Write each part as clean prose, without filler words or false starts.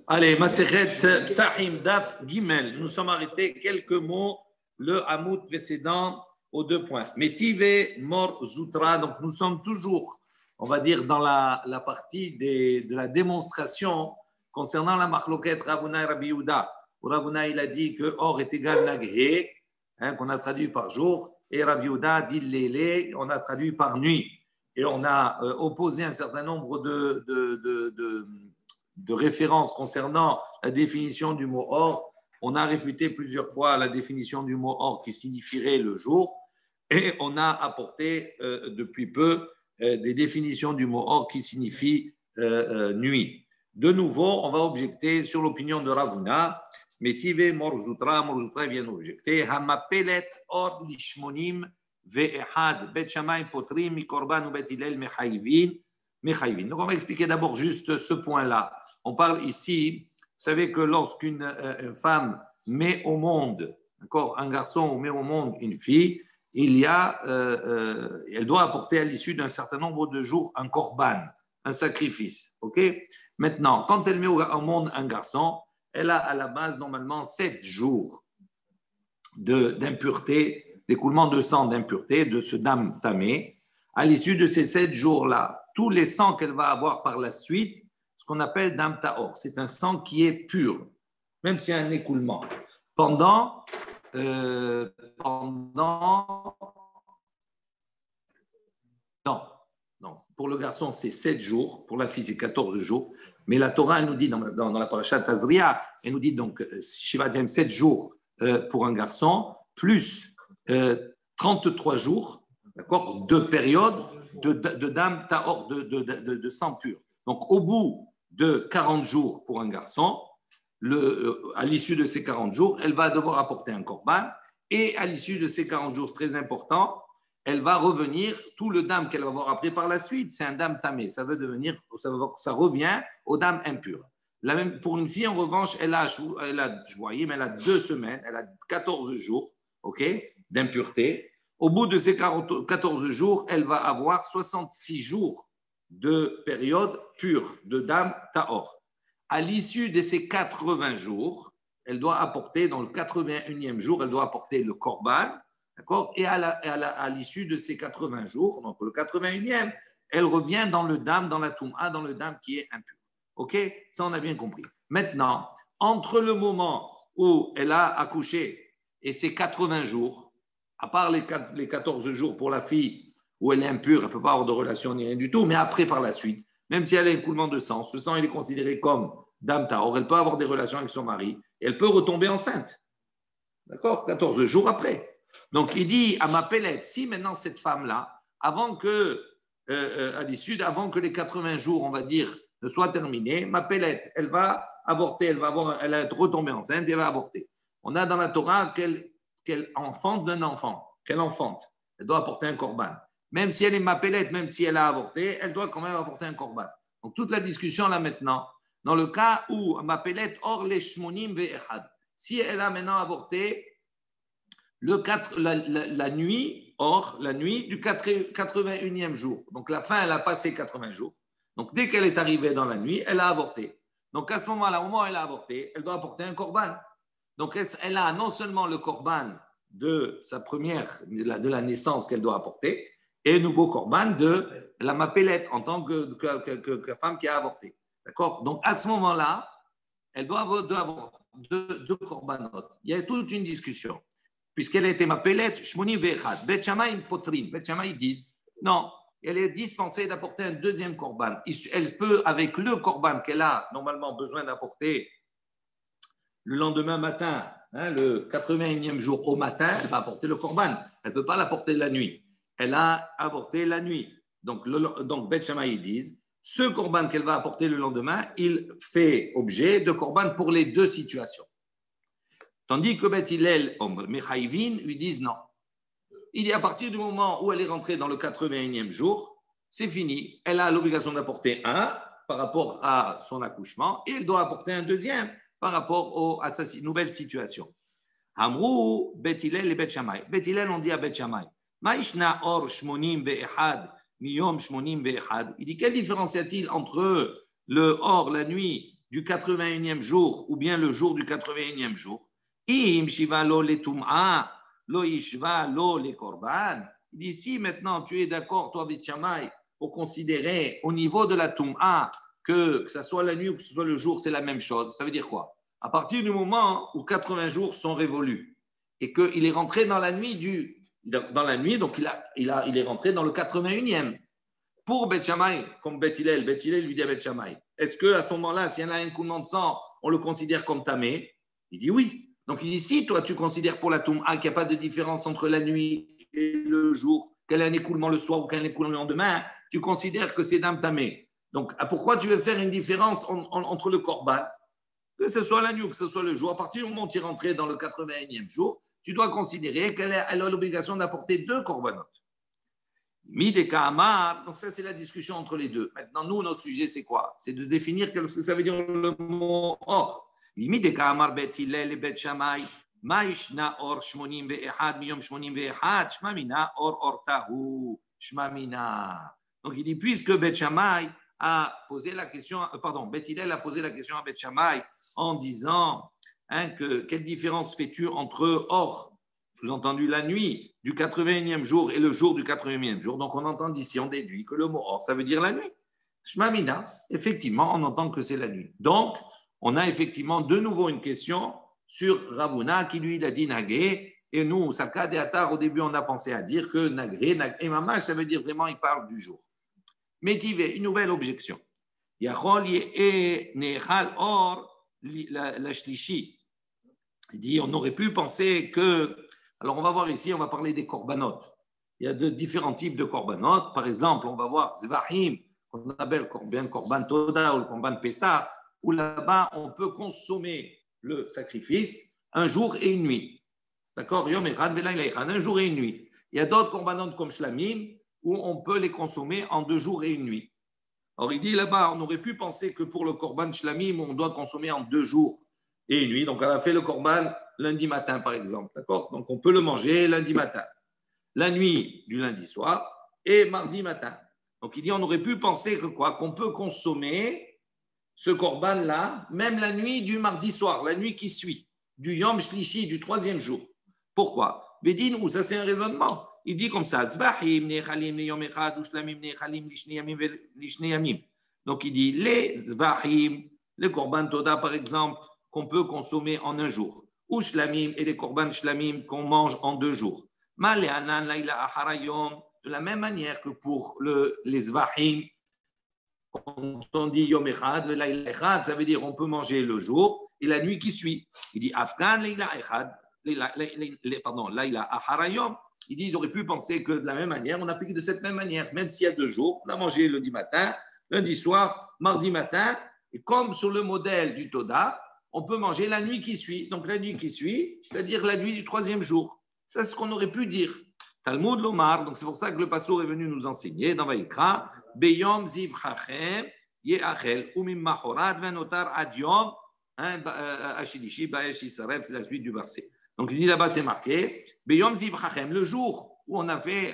Allez, Masechet Psahim Daf Gimel. Nous sommes arrêtés quelques mots, le Hamoud précédent aux 2 points. Metive Mor Zutra. Donc nous sommes toujours, on va dire, dans la partie de la démonstration concernant la Machloket Ravuna et Rabbi Yehuda. Ravuna, il a dit que Or est égal Naghe, qu'on a traduit par jour, et Rabbi Yehuda dit Lélé, on a traduit par nuit. Et on a opposé un certain nombre de références concernant la définition du mot or. On a réfuté plusieurs fois la définition du mot or qui signifierait le jour, et on a apporté depuis peu des définitions du mot or qui signifie nuit. De nouveau, on va objecter sur l'opinion de Ravuna. Metive Morzutra vient objecter Hamapelet or lishmonim ve'ehad bet shamayim potrim mikorban ou bet hillel mechayvin. Donc on va expliquer d'abord juste ce point-là. On parle ici, vous savez que lorsqu'une femme met au monde, d'accord, un garçon ou met au monde une fille, elle doit apporter à l'issue d'un certain nombre de jours un korban, un sacrifice. Okay. Maintenant, quand elle met au monde un garçon, elle a à la base normalement 7 jours d'impureté, d'écoulement de sang d'impureté de ce dam tamé. À l'issue de ces 7 jours-là, tous les sangs qu'elle va avoir par la suite, ce qu'on appelle dam taor, c'est un sang qui est pur, même s'il y a un écoulement. Pendant non, pour le garçon, c'est 7 jours, pour la fille, c'est 14 jours. Mais la Torah, elle nous dit, dans la parasha Tazria, elle nous dit donc, Shiva Diem, 7 jours pour un garçon, plus 33 jours, d'accord, de période de dam taor, de sang pur. Donc, au bout de 40 jours pour un garçon, à l'issue de ces 40 jours, elle va devoir apporter un korban. Et à l'issue de ces 40 jours, c'est très important, elle va revenir, tout le dam qu'elle va avoir après par la suite, c'est un dam tamé. Ça revient au dam impur. Pour une fille, en revanche, elle a 2 semaines, elle a 14 jours, d'impureté. Au bout de ces 14 jours, elle va avoir 66 jours de période pure, de dam taor. À l'issue de ces 80 jours, elle doit apporter, dans le 81e jour, elle doit apporter le korban. D'accord. Et à l'issue de ces 80 jours, donc le 81e, elle revient dans le dam, dans la touma, dans le dam qui est impur. OK? Ça, on a bien compris. Maintenant, entre le moment où elle a accouché et ces 80 jours, à part les 14 jours pour la fille où elle est impure, elle ne peut pas avoir de relation ni rien du tout, mais après, par la suite, même si elle a un écoulement de sang, ce sang, il est considéré comme dam taor, elle peut avoir des relations avec son mari, et elle peut retomber enceinte. D'accord? 14 jours après. Donc, il dit à ma pellette, si maintenant cette femme-là, avant que les 80 jours, on va dire, ne soient terminés, ma pellette, elle va avorter, elle va être retombée enceinte et elle va avorter. On a dans la Torah qu'elle enfante d'un enfant, qu'elle enfante. Elle doit apporter un korban. Même si elle est ma pellette, même si elle a avorté, elle doit quand même apporter un korban. Donc, toute la discussion là maintenant, dans le cas où ma pellette, or les shmonim ve'echad, si elle a maintenant avorté, la nuit du 81e jour. Donc, la fin, elle a passé 80 jours. Donc, dès qu'elle est arrivée dans la nuit, elle a avorté. Donc, à ce moment-là, au moment où elle a avorté, elle doit apporter un korban. Donc, elle a non seulement le korban de la naissance qu'elle doit apporter, et le nouveau korban de la mapelette en tant que femme qui a avorté. D'accord? Donc, à ce moment-là, elle doit avoir deux korbanot. Il y a toute une discussion. Puisqu'elle a été mapelette, Shmoni Vechad, Bet Shamayim Potrin. Bet Shamayim disent non, elle est dispensée d'apporter un deuxième korban. Elle peut, avec le korban qu'elle a normalement besoin d'apporter le lendemain matin, le 81e jour au matin, elle va apporter le korban. Elle ne peut pas l'apporter la nuit. Elle a apporté la nuit. Donc Bet Shamayim disent ce korban qu'elle va apporter le lendemain, il fait objet de korban pour les 2 situations. Tandis que Bet Hillel, Mechayvin, lui disent non. Il dit à partir du moment où elle est rentrée dans le 81e jour, c'est fini. Elle a l'obligation d'apporter un par rapport à son accouchement et elle doit apporter un deuxième par rapport à sa nouvelle situation. Amrou, Bet Hillel et Bet Shammai. Bet Hillel, on dit à Bet Shammai, Maishna or shmonim ve'echad miyom shmonim ve'echad. Il dit, quelle différence y a-t-il entre la nuit du 81e jour ou bien le jour du 81e jour. Im shiva lo le tum'a, lo ishva lo le korban. Il dit si maintenant tu es d'accord, toi, Beth Shammai, pour considérer au niveau de la tum'a que ce soit la nuit ou que ce soit le jour, c'est la même chose. Ça veut dire quoi? À partir du moment où 80 jours sont révolus et qu'il est rentré dans la nuit, donc il est rentré dans le 81e. Pour Beth Shammai, comme Beth Hillel lui dit à Beth Shammai, est-ce qu'à ce moment-là, s'il y en a un coulement de sang, on le considère comme tamé? Il dit oui. Donc il dit si toi tu considères pour la Toum'a qu'il n'y a pas de différence entre la nuit et le jour, qu'il y a un écoulement le soir ou qu'il y a un écoulement le lendemain, tu considères que c'est dam tamé. Donc pourquoi tu veux faire une différence entre le korban, que ce soit la nuit ou que ce soit le jour? À partir du moment où tu es rentré dans le 81e jour, tu dois considérer qu'elle a l'obligation d'apporter 2 korbanot. Donc ça, c'est la discussion entre les deux. Maintenant, nous, notre sujet, c'est quoi? C'est de définir ce que ça veut dire le mot or. Limite de Kamar Bet Hillel et Bet Shammai, Maishna or Shmonim ve'ehad miyom Shmonim ve'ehad, Shmamina or ortahu, Shmamina. Donc il dit, puisque Bet Shammai a posé la question, Bet Hillel a posé la question à Bet Shammai en disant quelle différence fais-tu entre or, sous-entendu la nuit du 81e jour et le jour du 81e jour. Donc on entend d'ici, on déduit que le mot or, ça veut dire la nuit. Shmamina, effectivement, on entend que c'est la nuit. Donc, on a effectivement de nouveau une question sur Ravuna qui lui, il a dit Nagré. Et nous, Sakad et Atar, au début, on a pensé à dire que Nagré et Mamash, ça veut dire vraiment, il parle du jour. Métivé, une nouvelle objection. Yachol ye nechal or la shlishi. Il dit, on aurait pu penser que. Alors, on va voir ici, on va parler des korbanot. Il y a de différents types de korbanot. Par exemple, on va voir Zvahim, qu'on appelle bien korban Toda ou le korban Pessah, où là-bas, on peut consommer le sacrifice un jour et une nuit. D'accord? Yom Echad ve'layla echad, un jour et une nuit. Il y a d'autres korbanot comme Shlamim, où on peut les consommer en 2 jours et une nuit. Alors, il dit là-bas, on aurait pu penser que pour le korban Shlamim, on doit consommer en 2 jours et une nuit. Donc, on a fait le korban lundi matin, par exemple. D'accord? Donc, on peut le manger lundi matin, la nuit du lundi soir et mardi matin. Donc, il dit, on aurait pu penser que quoi? Qu'on peut consommer ce korban-là, même la nuit du mardi soir, la nuit qui suit, du Yom Shlishi, du 3e jour. Pourquoi? Bédine, ou ça, c'est un raisonnement. Il dit comme ça, Zvahim nechalim le Yom Echad, ou Shlamim nechalim lishne yamim. Donc, il dit, les Zvahim, le korban Toda, par exemple, qu'on peut consommer en un jour, ou Shlamim et les korban Shlamim qu'on mange en 2 jours. Maleanan laila aharayom, de la même manière que pour les Zvahim, quand on dit Yom Echad, laila echad, ça veut dire on peut manger le jour et la nuit qui suit. Il dit Afghan laila echad, laila aharayom. Il dit il aurait pu penser que de la même manière, on applique de cette même manière, même s'il y a 2 jours, on a mangé lundi matin, lundi soir, mardi matin, et comme sur le modèle du Toda, on peut manger la nuit qui suit. Donc la nuit qui suit, c'est-à-dire la nuit du 3e jour. Ça, c'est ce qu'on aurait pu dire. Talmud Lomar, donc c'est pour ça que le pasteur est venu nous enseigner dans Vaïkra, Beyom Ziv Chachem, Yeachel, Umim Mahorat, Venotar Adiom, Ashilishi, Baesh Isarev, c'est la suite du verset. Donc il dit là-bas, c'est marqué, Beyom Ziv Chachem, le jour où on a fait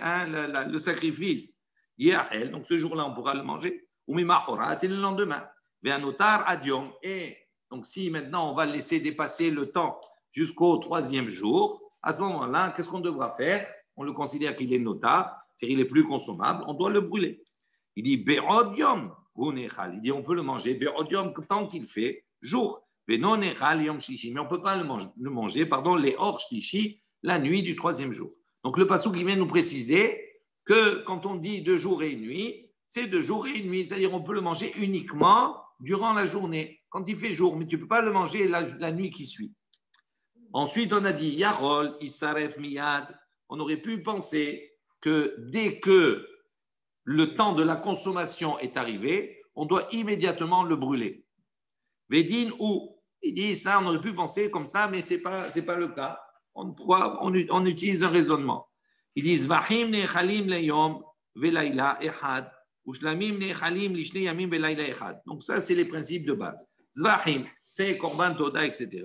le sacrifice, Yeachel, donc ce jour-là, on pourra le manger, Umim Mahorat, et le lendemain, Venotar Adiom, et donc, si maintenant on va laisser dépasser le temps jusqu'au 3e jour, à ce moment-là, qu'est-ce qu'on devra faire? On le considère qu'il est notar, c'est-à-dire qu'il est plus consommable, on doit le brûler. Il dit Be'odium, il dit on peut le manger Be'odium tant qu'il fait jour. Mais on ne peut pas le manger, les hors shlishi, la nuit du 3e jour. Donc le passouk qui vient nous préciser que quand on dit 2 jours et une nuit, c'est 2 jours et une nuit, c'est-à-dire on peut le manger uniquement durant la journée, quand il fait jour, mais tu ne peux pas le manger la nuit qui suit. Ensuite, on a dit Yarol, Isaref, Miyad. On aurait pu penser que dès que le temps de la consommation est arrivé, on doit immédiatement le brûler. Vedin ou, il dit ça, on aurait pu penser comme ça, mais ce n'est pas le cas. On utilise un raisonnement. Ils disent Vahim nechalim leyom velayla ehad. Donc ça, c'est les principes de base. Zvahim, c'est korban toda, etc.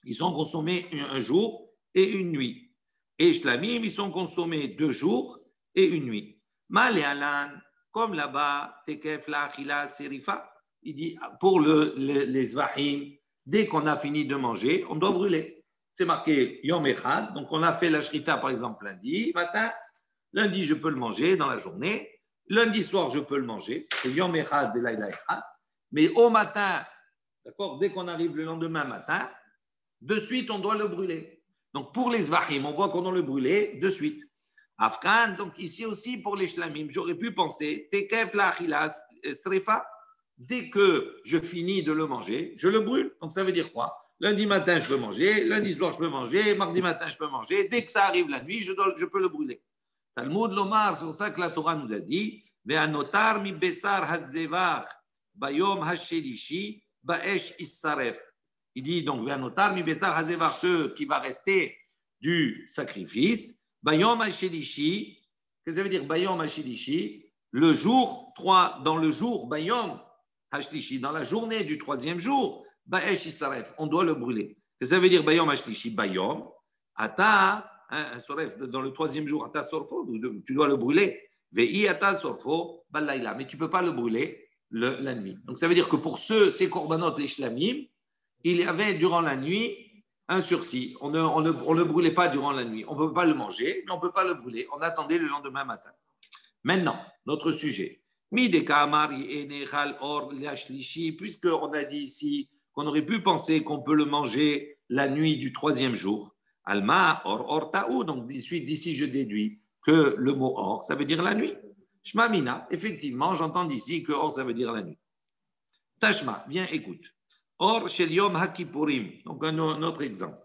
Ils sont consommés un jour et une nuit. Et shlamim, ils sont consommés 2 jours et une nuit. Maléalan, comme là-bas, tekef la achila serifa, il dit pour les zvahim, dès qu'on a fini de manger, on doit brûler. C'est marqué Yom Echad, donc on a fait la shrita par exemple lundi matin, lundi je peux le manger dans la journée, lundi soir je peux le manger, c'est Yom Echad de Laila Echad, mais au matin, d'accord, dès qu'on arrive le lendemain matin, de suite on doit le brûler. Donc pour les zvahim, on voit qu'on doit le brûler de suite. Afghan, donc ici aussi pour les shlamim, j'aurais pu penser, tekef la achilas srefa, dès que je finis de le manger, je le brûle. Donc ça veut dire quoi? Lundi matin, je peux manger, lundi soir, je peux manger, mardi matin, je peux manger. Dès que ça arrive la nuit, je peux le brûler. Talmud Lomar, c'est pour ça que la Torah nous a dit Ve'anotar mi besar hazevar bayom hashelishi ba'esh issaref. Il dit donc Ve'anotar mi besar hazevar, ceux qui va rester du sacrifice. Bayom hashelishi, qu'est-ce que ça veut dire Bayom hashelishi? Le jour 3, dans le jour Bayom hashlishi, dans la journée du troisième jour, Ba'esh Isaref, on doit le brûler. Ça veut dire Bayom Hashlishi, Bayom, Ata, dans le troisième jour, Ata Sorfo, tu dois le brûler. Ve'i Ata Sorfo, Balaïla, mais tu ne peux pas le brûler la nuit. Donc ça veut dire que pour ces korbanot, les shlamim, il y avait durant la nuit un sursis. On ne le brûlait pas durant la nuit. On ne peut pas le manger, mais on ne peut pas le brûler. On attendait le lendemain matin. Maintenant, notre sujet. Puisqu'on a dit ici qu'on aurait pu penser qu'on peut le manger la nuit du troisième jour, Alma, or, taou, donc d'ici je déduis que le mot or, ça veut dire la nuit. Shmamina, effectivement, j'entends d'ici que or, ça veut dire la nuit. Tashma, viens, écoute. Or, shel yom hakipurim, donc un autre exemple.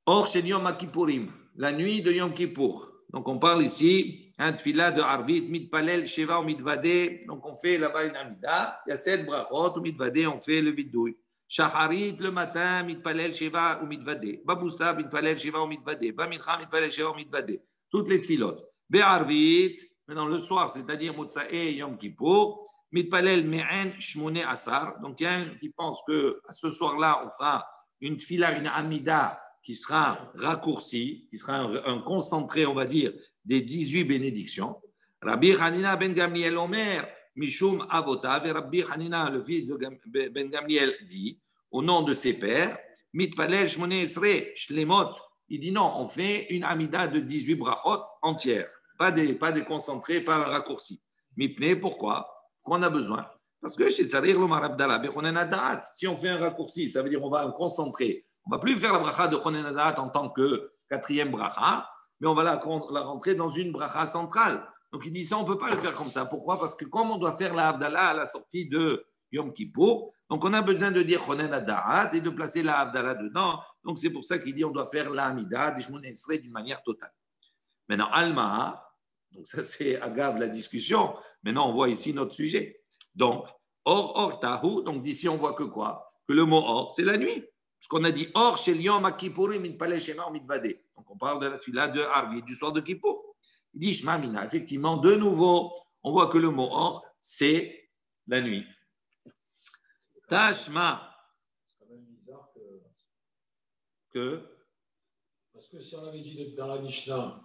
Or, shel yom hakipurim, la nuit de Yom Kippour. Donc on parle ici un tefila de Arvit, mitpalel, sheva ou mitvade. Donc on fait là-bas une amida. Il y a 7 brachot ou mitvade, on fait le vidouille. Shacharit le matin, mitpalel, sheva ou mitvade. Baboussa, mitpalel, sheva ou mitvade. Bamincha, mitpalel, sheva ou mitvade. Toutes les tefilot. Be'arvit, maintenant le soir, c'est-à-dire Motsae Yom Kippour, mitpalel me'en shmone asar. Donc il y a un qui pense que ce soir-là, on fera une tefila, une amida qui sera raccourci, qui sera un concentré, on va dire, des 18 bénédictions. Rabbi Hanina ben Gamliel Omer, Mishum Avotav, et Rabbi Hanina, le fils de ben Gamliel, dit, au nom de ses pères, Mitpalel Shmone Esre, Shlemot, il dit non, on fait une amida de 18 brachot entières, pas des concentrés, pas un raccourci. Mipne, pourquoi? Qu'on a besoin. Parce que chez Tzarir Lomar Abdallah, si on fait un raccourci, ça veut dire on va un concentrer. On ne va plus faire la bracha de Chonen Hadat en tant que 4e bracha, mais on va la rentrer dans une bracha centrale. Donc il dit ça, on ne peut pas le faire comme ça. Pourquoi? Parce que comme on doit faire la Havdalah à la sortie de Yom Kippour, donc on a besoin de dire Chonen Hadat et de placer la Havdalah dedans. Donc c'est pour ça qu'il dit on doit faire la Hamida, des Shmon Esrei d'une manière totale. Maintenant, Alma, donc ça c'est agave la discussion. Maintenant on voit ici notre sujet. Donc, or, tahu, donc d'ici on voit que quoi? Que le mot or, c'est la nuit. Parce qu'on a dit or chez Lyon Makipurim min palais shema mitvade. Donc on parle de la tefila de Arvi, du soir de Kippour. Il dit Shema Mina. Effectivement, de nouveau, on voit que le mot or, c'est la nuit. Tashma. C'est quand même bizarre que. Parce que si on avait dit dans la Mishnah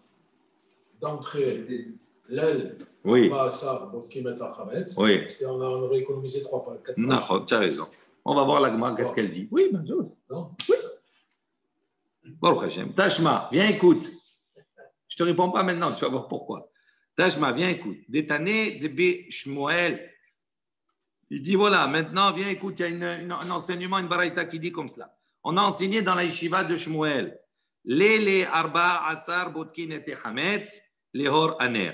d'entrer l'aile, oui. Pas ça, donc qui met à Chametz, oui. On aurait économisé 3 pas. 4 non, tu as raison. On va voir la Gemara, qu'est-ce qu'elle dit. Oui, bien sûr. Non. Oui. Bon, Tashma, viens écoute. Je ne te réponds pas maintenant, tu vas voir pourquoi. Tashma, viens écoute. Détané de B. Shmuel. Il dit voilà, maintenant, viens écoute, il y a un enseignement, une baraïta qui dit comme cela. On a enseigné dans la yeshiva de Shmuel. Les arba asar botkin et hametz, les hor aner.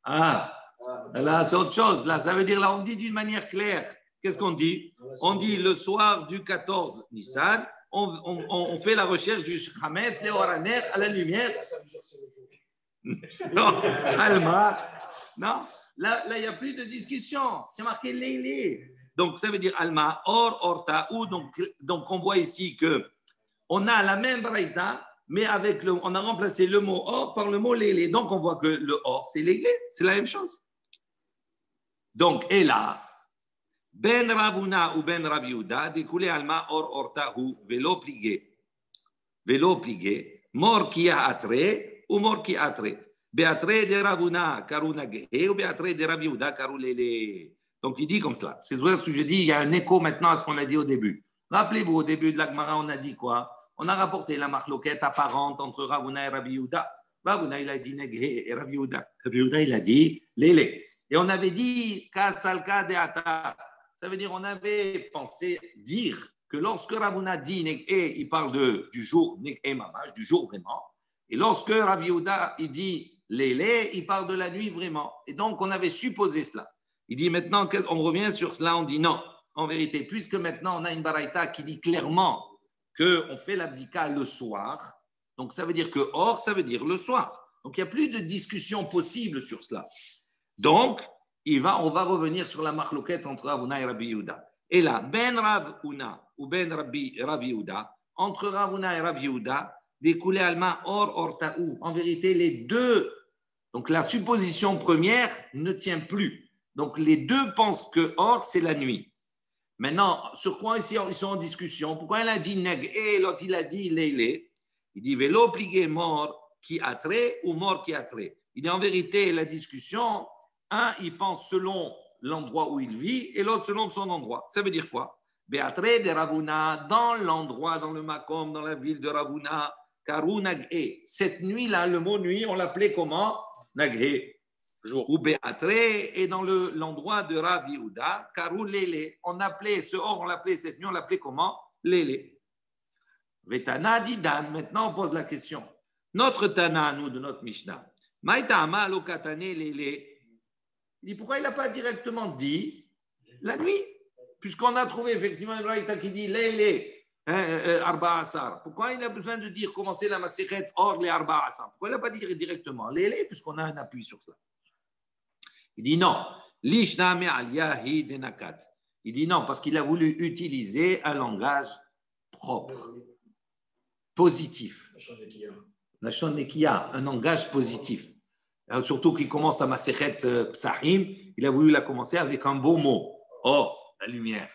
Là, c'est autre chose. Là, ça veut dire, là, on dit d'une manière claire. Qu'est-ce qu'on dit? On dit le soir du 14 Nissan, on fait la recherche du Hametz, les Horaner, à la lumière. Non, Alma. Non, là, il n'y a plus de discussion. C'est marqué les. Donc, ça veut dire Alma, or, taou. Donc, on voit ici qu'on a la même braïta, mais on a remplacé le mot or par le mot lélé. Donc, on voit que le or, c'est lélé. C'est la même chose. Donc, et là, Ben Ravuna ou Ben Raviuda, découlé alma or tahu, vélo plié, mort qui a attré ou mort qui a attré. Beatre de Ravuna, Karuna Gehe, ou Beatre de Rav Yehuda, Karulele. Donc il dit comme cela. C'est ce que je dis, il y a un écho maintenant à ce qu'on a dit au début. Rappelez-vous, au début de la Gemara, on a dit quoi? On a rapporté la marloquette apparente entre Ravuna et Rav Yehuda. Ravuna, il a dit Neghe et Rav Yehuda. Rav Yehuda, il a dit Lele. Et on avait dit Kasalka de Ata. Ça veut dire, on avait pensé dire que lorsque Ravuna dit Neghe, il parle du jour, Neghe Mamash, du jour vraiment. Et lorsque Rav Yehuda, il dit Lele, il parle de la nuit vraiment. Et donc, on avait supposé cela. Il dit maintenant, on revient sur cela, on dit non. En vérité, puisque maintenant, on a une baraïta qui dit clairement qu'on fait l'abdika le soir, donc ça veut dire que or, ça veut dire le soir. Donc, il n'y a plus de discussion possible sur cela. Donc, on va revenir sur la marloquette entre Ravuna et Rabbi Yehuda. Et là, ben Rav Una ou ben Rabbi Yehuda, entre Ravuna et Rabbi Yehuda, découlé alma or taou. En vérité, les deux, donc la supposition première ne tient plus. Donc, les deux pensent que or, c'est la nuit. Maintenant, sur quoi ils sont en discussion? Pourquoi il a dit neg et l'autre il a dit leile? Il dit vélo plié mort qui a trait ou mort qui a trait. Il dit en vérité, la discussion, un, il pense selon l'endroit où il vit et l'autre selon son endroit. Ça veut dire quoi? Beatre de Ravuna, dans l'endroit, dans le Makom, dans la ville de Ravuna, Karu Naghe. Cette nuit-là, le mot nuit, on l'appelait comment? Naghe. Ou Beatre, et dans l'endroit de Rav Yehuda, Karu Lele. On appelait ce or, on l'appelait cette nuit, on l'appelait comment? Lele. Vetana Didan, maintenant on pose la question. Notre Tana, nous, de notre Mishnah, Maïtama Lokatane Lele. Il dit pourquoi il n'a pas directement dit la nuit? Puisqu'on a trouvé effectivement une raïta qui dit Lele. Arba Asar. Pourquoi il a besoin de dire commencer la Masechet or les Arba Asar? Pourquoi il n'a pas dit directement Lele, puisqu'on a un appui sur cela? Il dit non. Lishna me aliyahi denakat. Il dit non, parce qu'il a voulu utiliser un langage propre, positif. Lashon Nekiya, un langage positif. Surtout qu'il commence la Masechet Psahim, il a voulu la commencer avec un beau mot. Or, la lumière.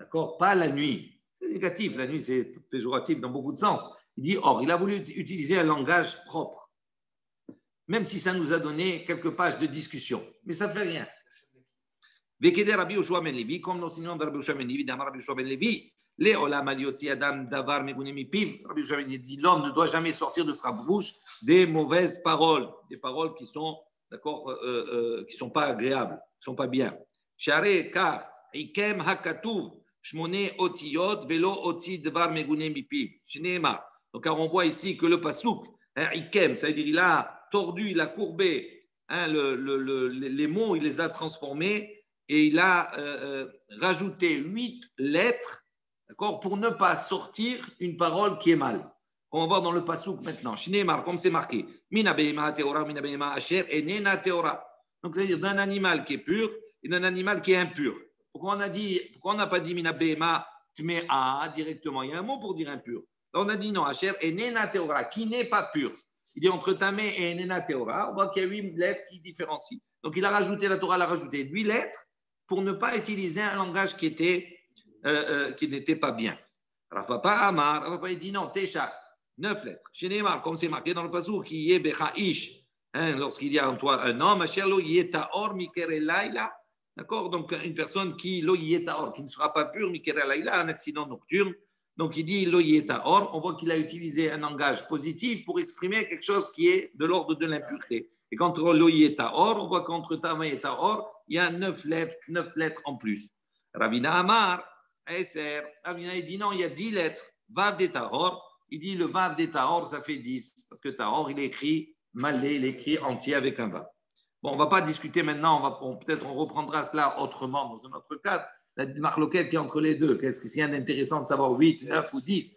D'accord? Pas la nuit. C'est négatif. La nuit, c'est péjoratif dans beaucoup de sens. Il dit or. Il a voulu utiliser un langage propre. Même si ça nous a donné quelques pages de discussion. Mais ça ne fait rien. Vekede Rabbi Yoshua ben Levi, comme l'enseignement de Rabbi Yoshua ben Levi, d'Amar Rabbi Yoshua ben Levi, les olam aliotzi adam davar megune piv. Rabbi Yoshua ben Levi dit l'homme ne doit jamais sortir de sa bouche des mauvaises paroles, des paroles qui sont, d'accord, qui sont pas agréables, qui sont pas bien. Share kar ikem hakatuv shmone otiyot velo oti davar megune piv. Shneema. Donc on voit ici que le pasuk ikem, ça veut dire il a tordu, il a courbé les mots, il les a transformés et il a rajouté 8 lettres, d'accord, pour ne pas sortir une parole qui est mal. On va voir dans le passouk maintenant. Shneemar, comme c'est marqué, mina behema teora, mina behema asher, enena teora. Donc, c'est-à-dire d'un animal qui est pur et d'un animal qui est impur. Pourquoi on n'a pas dit mina behema tmea directement? Il y a un mot pour dire impur. Là, on a dit non, asher, enena teora, qui n'est pas pur. Il dit entre Tamé et Enena Teora, on voit qu'il y a 8 lettres qui différencient. Donc, il a rajouté, la Torah l'a rajouté 8 lettres pour ne pas utiliser un langage qui n'était pas bien. Rafapa Amar, Rafapa il dit non, Tesha, 9 lettres. Chez Neymar, comme c'est marqué dans le passage, qui est Bechaïch, lorsqu'il y a en toi un homme, Asherlo Yetaor Mikerelaïla, d'accord? Donc, une personne qui, Lo Yetaor, qui ne sera pas pure, Mikerelaïla, un accident nocturne. Donc, il dit Loyeta or. On voit qu'il a utilisé un langage positif pour exprimer quelque chose qui est de l'ordre de l'impureté. Et contre Loyeta or, on voit qu'entre Tama et Taor, il y a 9 lettres en plus. Ravina Amar, Eser. Ravina, il dit non, il y a 10 lettres. Vav de Tahor. Il dit le Vav de Tahor, ça fait 10. Parce que Tahor, il est écrit malé, il est écrit entier avec un Vav. Bon, on ne va pas discuter maintenant. Peut-être on reprendra cela autrement dans un autre cadre. La marloquette qui est entre les deux, qu'est-ce qu'il y a d'intéressant de savoir 8, 9 ou 10?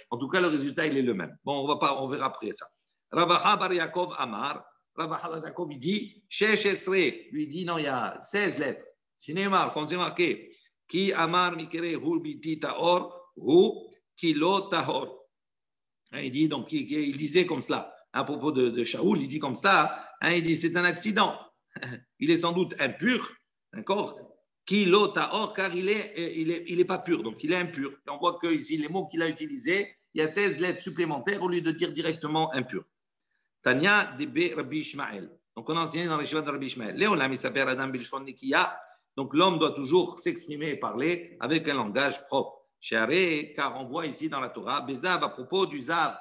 En tout cas, le résultat, il est le même. Bon, on verra après ça. Ravacha bar Yaakov Amar, Ravacha bar Yaakov, il dit, Shesh Esrei, lui dit, non, il y a 16 lettres. Shinemar, comme c'est marqué, Ki Amar Mikere Hurbiti Taor, Hu Kilo Tahor. Il dit, donc, il disait comme cela, à propos de Shaoul, il dit comme ça, il dit, c'est un accident. Il est sans doute impur, d'accord? Kilo Tahor, car il est pas pur, donc il est impur. Et on voit que ici, les mots qu'il a utilisés, il y a 16 lettres supplémentaires au lieu de dire directement impur. Tanya de Rabbi Ishmael. Donc, on a enseigné dans les Shiva de Rabbi Ishmael. Léolam, il s'appelle Adam Bilshon Nikiya. Donc, l'homme doit toujours s'exprimer et parler avec un langage propre. Sharé, car on voit ici dans la Torah, Bézav, à propos du Zav,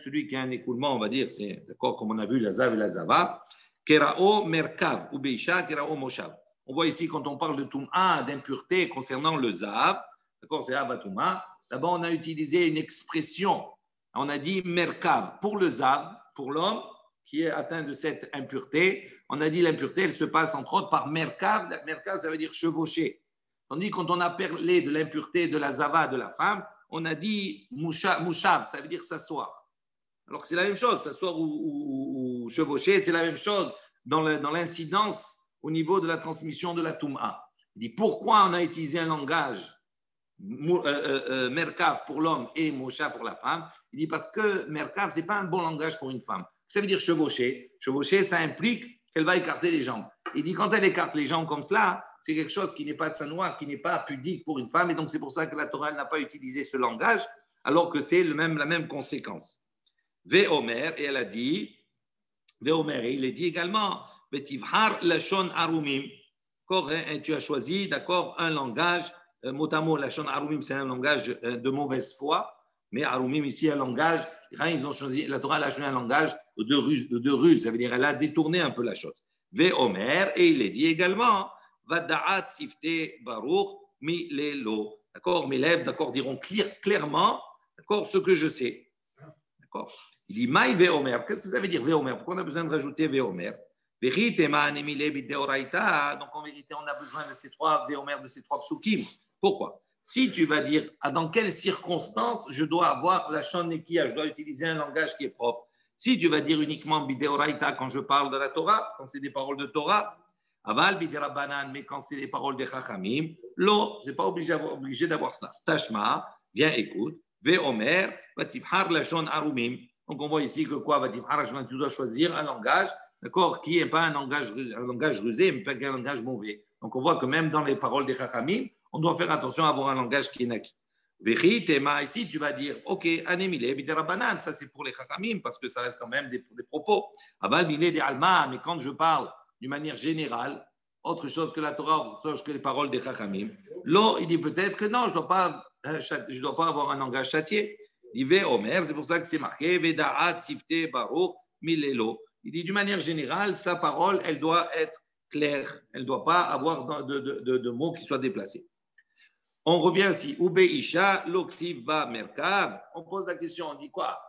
celui qui a un écoulement, on va dire, c'est d'accord, comme on a vu, la Zav et la Zava, Kerao Merkav, ou Beisha, Kerao Moshav. On voit ici, quand on parle de Toum'a, d'impureté concernant le Zav, d'accord, c'est Abatouma, là-bas, on a utilisé une expression. On a dit Merkav pour le Zav, pour l'homme qui est atteint de cette impureté. On a dit l'impureté, elle se passe entre autres par Merkav. Merkav, ça veut dire chevaucher. Tandis que quand on a parlé de l'impureté de la Zava de la femme, on a dit Mouchav, ça veut dire s'asseoir. Alors que c'est la même chose, s'asseoir ou chevaucher, c'est la même chose dans l'incidence au niveau de la transmission de la Toum'a. Il dit pourquoi on a utilisé un langage Merkav pour l'homme et Mosha pour la femme. Il dit parce que Merkav, ce n'est pas un bon langage pour une femme. Ça veut dire chevaucher. Chevaucher, ça implique qu'elle va écarter les jambes. Il dit quand elle écarte les jambes comme cela, c'est quelque chose qui n'est pas de sa noix, qui n'est pas pudique pour une femme. Et donc, c'est pour ça que la Torah n'a pas utilisé ce langage, alors que c'est la même conséquence. Ve'omer, et elle a dit, Ve'omer, et il a dit également, Ve'tivhar lashon arumim. Et tu as choisi, d'accord, un langage. Mot à mot, lashon arumim, c'est un langage de mauvaise foi, mais arumim ici, un langage, ils ont choisi, la Torah a choisi un langage de ruse, ça veut dire elle a détourné un peu la chose. Ve'omer, et il est dit également, vada'at sifte baruch milelo, d'accord, mes lèvres, d'accord, diront clairement, d'accord, ce que je sais, d'accord. Il dit maï ve'omer, qu'est-ce que ça veut dire ve'omer? Pourquoi on a besoin de rajouter ve'omer? Donc en vérité, on a besoin de ces trois ve'omer, de ces trois psukim. Pourquoi? Si tu vas dire dans quelles circonstances je dois avoir la shon nekiya, je dois utiliser un langage qui est propre. Si tu vas dire uniquement bideoraita quand je parle de la Torah, quand c'est des paroles de Torah, aval biderabanan, mais quand c'est des paroles de chachamim, lo, je n'ai pas obligé d'avoir cela. Tashma, bien écoute, ve'omer, vatifhar la shon arumim. Donc on voit ici que quoi, vatifhar, tu dois choisir un langage, d'accord, qui n'est pas un langage rusé, mais pas un langage mauvais. Donc on voit que même dans les paroles des chachamim, on doit faire attention à avoir un langage qui est naquis. Ici, tu vas dire, ok, anemile, biderabanan, ça c'est pour les chachamim, parce que ça reste quand même des propos. Aval bile de alma, mais quand je parle d'une manière générale, autre chose que la Torah, autre chose que les paroles des chachamim, là, il dit peut-être que non, je ne dois pas avoir un langage châtié. Il dit, Omer, c'est pour ça que c'est marqué, Veda'at sifte baruch milelo. Il dit d'une manière générale, sa parole, elle doit être claire, elle ne doit pas avoir de mots qui soient déplacés. On revient ici. Ube Isha, l'octiv va Merkav. On pose la question, on dit quoi?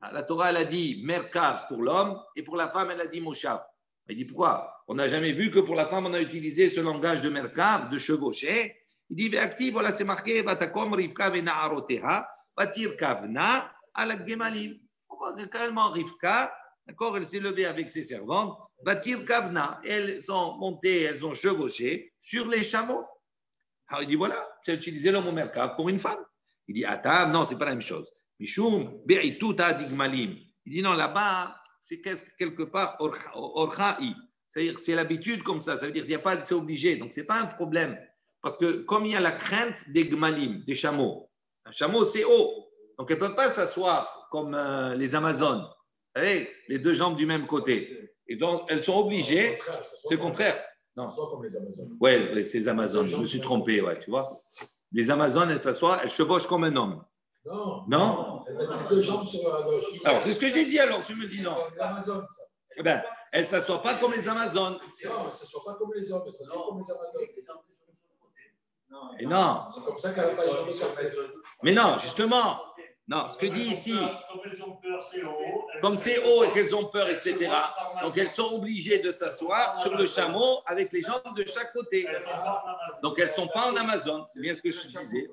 La Torah, elle a dit Merkav pour l'homme et pour la femme, elle a dit Moshav. Il dit pourquoi? On n'a jamais vu que pour la femme, on a utilisé ce langage de Merkav, de chevaucher. Il dit Ve'aktiv, voilà, c'est marqué Vatakom Rivka ve'na'aroteha, Vatirkavna ala Gemalim. On voit carrément Rivka, d'accord, elle s'est levée avec ses servantes, Vatirkavna, elles sont montées, elles ont chevauché sur les chameaux. Alors il dit voilà, tu as utilisé le mot merkav pour une femme. Il dit attends, non, c'est pas la même chose. Mishum be'ituta digmalim. Il dit non, là-bas, c'est quelque part orcha'i. C'est-à-dire c'est l'habitude comme ça. Ça veut dire qu'il n'y a pas, c'est obligé. Donc c'est pas un problème. Parce que comme il y a la crainte des gmalim, des chameaux, un chameau c'est haut. Donc elles ne peuvent pas s'asseoir comme les Amazones. Vous savez, les deux jambes du même côté. Et donc elles sont obligées. C'est le contraire. Non. Comme les Amazones. Oui, c'est les Amazones. Je me suis trompé, ouais, tu vois. Les Amazones, elles s'assoient, elles chevauchent comme un homme. Non. Non. Elles mettent deux jambes sur la gauche. Alors, c'est ce que j'ai dit, alors tu me dis non. C'est l'Amazone, ça. Eh bien, elles ne s'assoient pas comme les Amazones. Non, elles ne s'assoient pas comme les hommes, elles s'assoient comme les Amazones. Et non. C'est comme ça qu'elle n'a pas les jambes sur la gauche. Mais non, justement. Non, ce que dit ici, comme c'est haut et qu'elles ont peur, etc. Donc elles sont obligées de s'asseoir sur le chameau avec les jambes de chaque côté. Donc elles ne sont pas en Amazon, c'est bien ce que je disais.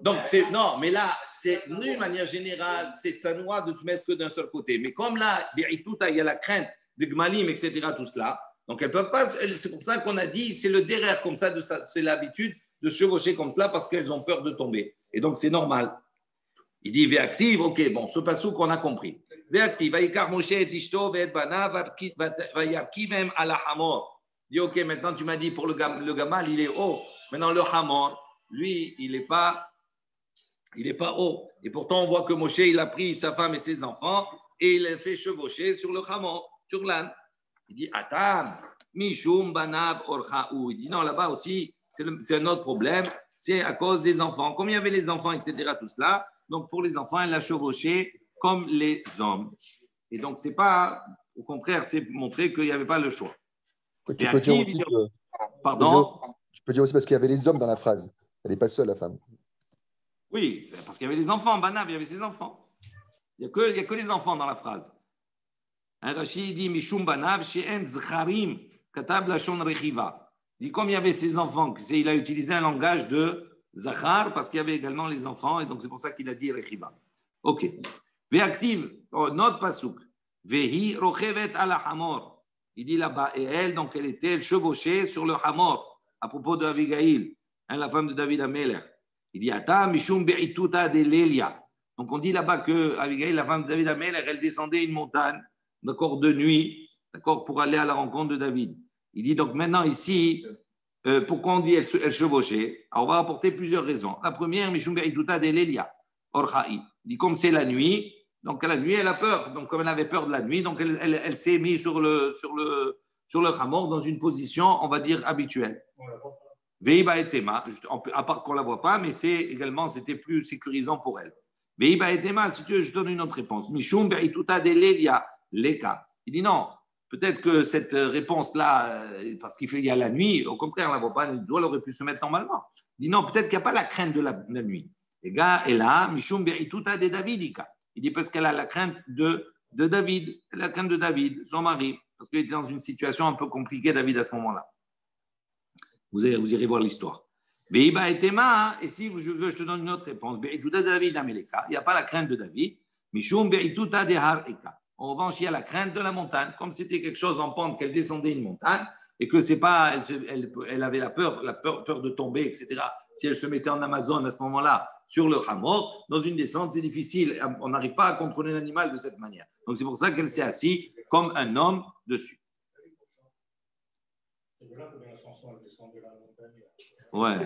Donc c'est non, mais là, c'est d'une manière générale, c'est de tsanoua de se mettre que d'un seul côté. Mais comme là, il y a la crainte de Gmalim, etc., tout cela. Donc elles ne peuvent pas. C'est pour ça qu'on a dit, c'est le derrière comme ça, c'est l'habitude de se chevaucher comme cela parce qu'elles ont peur de tomber. Et donc, c'est normal. Il dit, Ve'aktiv, ok, bon, ce passou qu'on a compris. Ve'aktiv, Va'ikar Moshe et Ishto, Ve'et Bana, Va'yarkivem ala Hamor. Il dit, ok, maintenant tu m'as dit pour le gamal, il est haut. Maintenant, le Hamor, lui, il n'est pas haut. Et pourtant, on voit que Moshe, il a pris sa femme et ses enfants et il le fait chevaucher sur le hamor, sur l'âne. Il dit Atam, Mishum Banab Orchaou. Il dit non, là-bas aussi, c'est un autre problème, c'est à cause des enfants. Comme il y avait les enfants, etc., tout cela, donc pour les enfants, elle l'a chevauché comme les hommes. Et donc, c'est pas, au contraire, c'est montrer qu'il n'y avait pas le choix. Tu peux dire aussi Pardon? Tu peux dire aussi parce qu'il y avait les hommes dans la phrase. Elle n'est pas seule, la femme. Oui, parce qu'il y avait les enfants. Banab, il y avait ses enfants. Il n'y a que les enfants dans la phrase. Rachid dit Mishum Banab, She'en Zcharim, Katab Lashon Rechiva. Il dit comme il y avait ses enfants, il a utilisé un langage de Zachar parce qu'il y avait également les enfants et donc c'est pour ça qu'il a dit Rechiva. Ok. Ve'active, note pasuk. Vehi rochevet ala hamor. Il dit là-bas, et elle, donc elle chevauchait sur le hamor, à propos de Abigail, la femme de David Amelech. Il dit, Ata mishum be'ituta de Lélia. Donc on dit là-bas que Abigail, la femme de David Amelech, elle descendait une montagne, d'accord, de nuit, d'accord, pour aller à la rencontre de David. Il dit donc maintenant ici, pourquoi on dit elle chevauchait? Alors on va apporter plusieurs raisons. La première, mishum be'ituta de Lélia, orchaï. Il dit comme c'est la nuit, donc la nuit, elle a peur. Donc, comme elle avait peur de la nuit, donc elle s'est mise sur le hamor dans une position, on va dire, habituelle. Veiba et Tema, à part qu'on ne la voit pas, mais c'était plus sécurisant pour elle. Veiba et Tema, si tu veux, je donne une autre réponse. Mishum be'ituta de Lélia, Leka. Il dit non, peut-être que cette réponse-là, parce qu'il y a la nuit, au contraire, on ne la voit pas, elle aurait pu se mettre normalement. Il dit non, peut-être qu'il n'y a pas la crainte de la nuit. Les gars, et là, Mishum be'ituta de Davidika. Il dit parce qu'elle a la crainte de David, elle a la crainte de David, son mari, parce qu'il était dans une situation un peu compliquée, David, à ce moment-là. Vous irez voir l'histoire. Veiba et Tema, et si je veux, je te donne une autre réponse. Be'ituta de David Ameleka, il n'y a pas la crainte de David. Mishum be'ituta de Har Eka. En revanche, il y a la crainte de la montagne, comme c'était quelque chose en pente, qu'elle descendait une montagne, et que c'est pas, elle avait la peur de tomber, etc. Si elle se mettait en Amazon à ce moment-là, sur le hamor, dans une descente, c'est difficile. On n'arrive pas à contrôler l'animal de cette manière. Donc, c'est pour ça qu'elle s'est assise comme un homme dessus. C'est de là que dans la chanson, elle descend de la montagne. Ouais.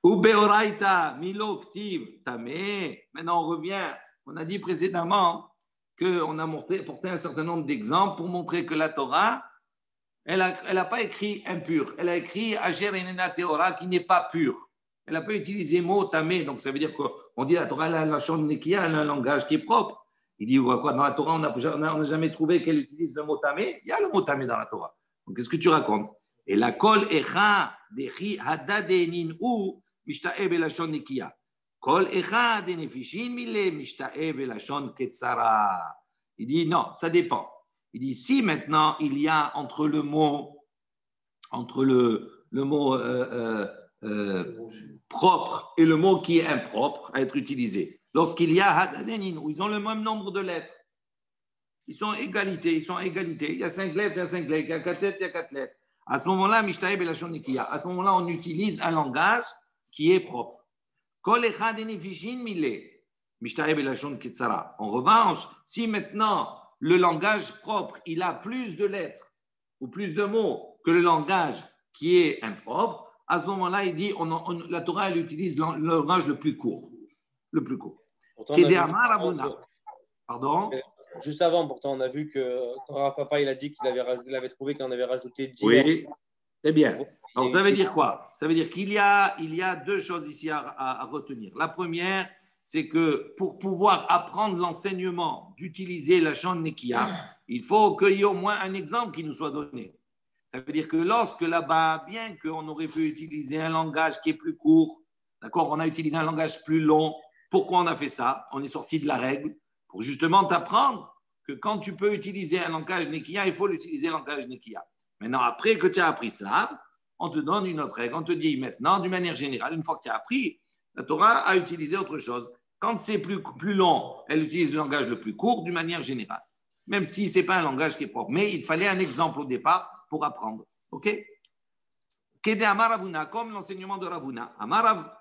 Ou Beoraita, Milo Ktiv, Tamé. Maintenant, on revient. On a dit précédemment qu'on a porté un certain nombre d'exemples pour montrer que la Torah, elle n'a pas écrit impur. Elle a écrit Asher Enena Teora, qui n'est pas pur. Elle n'a pas utilisé mot tamé, donc ça veut dire qu'on dit la Torah, la Lachon Nekia, elle a un langage qui est propre. Il dit quoi? Dans la Torah, on n'a jamais trouvé qu'elle utilise le mot tamé. Il y a le mot tamé dans la Torah. Donc qu'est-ce que tu racontes? Et la kol echa dechi hadadenin ou mishta'e belashon nekia. Kol echa denefishin mile mishta'e belashon ketzara. Il dit non, ça dépend. Il dit si maintenant il y a entre le mot propre et le mot qui est impropre à être utilisé. Lorsqu'il y a hadadenin, où ils ont le même nombre de lettres, ils sont égalité. Il y a 5 lettres, il y a 5 lettres, il y a 4 lettres, il y a 4 lettres. À ce moment-là, Mishtae Belashon Nikiya. À ce moment-là, on utilise un langage qui est propre. Kol echad enefishin mile, Mishtae Belashon Ketsara. En revanche, si maintenant le langage propre, il a plus de lettres ou plus de mots que le langage qui est impropre, à ce moment-là, il dit, la Torah, elle utilise le langage le plus court. Le plus court. Pardon? Juste avant, pourtant, on a vu que quand Papa il a dit qu'il avait trouvé qu'on avait rajouté 10 Oui, c'est bien. Alors, ça veut dire quoi? Ça veut dire qu'il y a deux choses ici à retenir. La première, c'est que pour pouvoir apprendre l'enseignement d'utiliser la Lachon Nekiya, il faut qu'il y ait au moins un exemple qui nous soit donné. Ça veut dire que lorsque là-bas, bien qu'on aurait pu utiliser un langage qui est plus court, d'accord, on a utilisé un langage plus long. Pourquoi on a fait ça? On est sorti de la règle pour justement t'apprendre que quand tu peux utiliser un langage Nekiya, il faut l'utiliser le langage Nekiya. Maintenant, après que tu as appris cela, on te donne une autre règle. On te dit maintenant, d'une manière générale, une fois que tu as appris, la Torah a utilisé autre chose. Quand c'est plus long, elle utilise le langage le plus court d'une manière générale, même si ce n'est pas un langage qui est propre. Mais il fallait un exemple au départ pour apprendre. OK? Kede Amar Ravuna, comme l'enseignement de Ravuna. Amarav,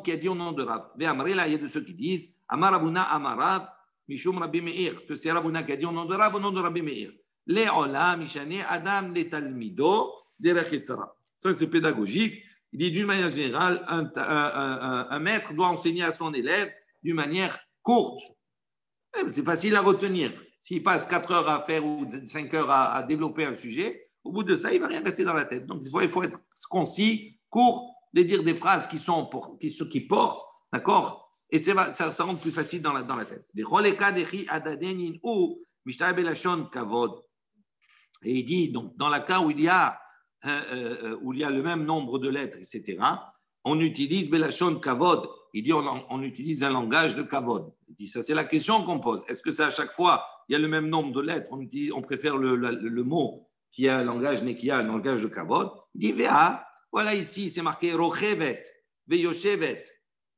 qui a dit au nom de Rav. Là, il y a de ceux qui disent Amar Ravuna, Amarav, Mishum Rabbi Meir, que c'est Ravuna qui a dit au nom de Rav, au nom de Rabbi Meir. Le'ola, Mishane, Adam, le Talmido, Derech Etzara. Ça, c'est pédagogique. Il dit d'une manière générale, un maître doit enseigner à son élève d'une manière courte. C'est facile à retenir. S'il passe 4 heures à faire ou 5 heures à développer un sujet, au bout de ça, il ne va rien rester dans la tête. Donc, il faut être concis, court, de dire des phrases qui portent, d'accord? Et ça rend plus facile dans la tête. Et il dit, donc, dans le cas où il y a le même nombre de lettres, etc., on utilise Belashon Kavod. Il dit, on utilise un langage de Kavod. Il dit, ça, c'est la question qu'on pose. Est-ce que c'est à chaque fois, il y a le même nombre de lettres, on préfère le mot qui a un langage Nekia, un langage de Kavod? Il dit, Véa, voilà ici, c'est marqué Rochevet, Veyoshevet.